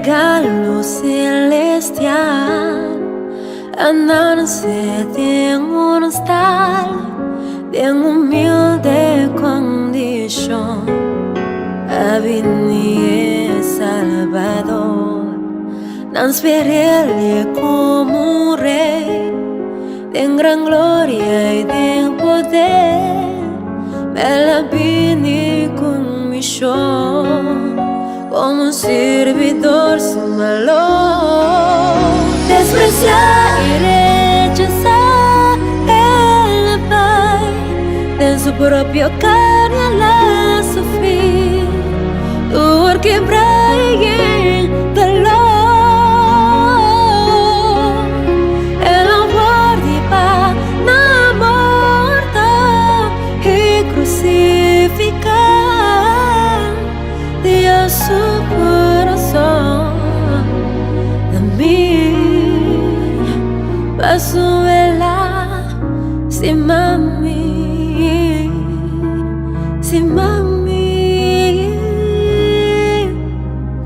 regalo celestial, andarse de un hostal de humilde condición, a venir Salvador, transferirle como rey, en gran gloria y de poder, me la vine con misión, como un servidor sin valor, despreciar y rechazar el Pai, de su propio carne la sufrir, porque Brian dolor, el amor de paz na morta y crucificar Dios su corazón de mí, paso vela sin mami, sin mami.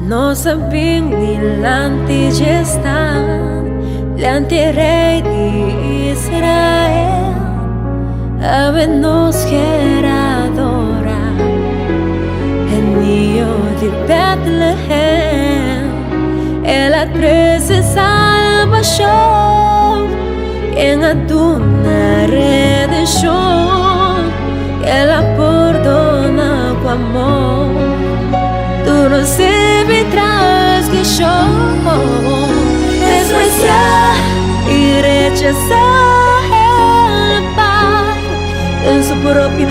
No sabían ni la antigestad, la antirrey de Israel, a ver nos quiera adorar, el niño de Bethlehem, el actriz de salvación, en aduna redención, que la perdona con amor. Tú no recibirás que yo despreciar y rechazar el Pai en su propio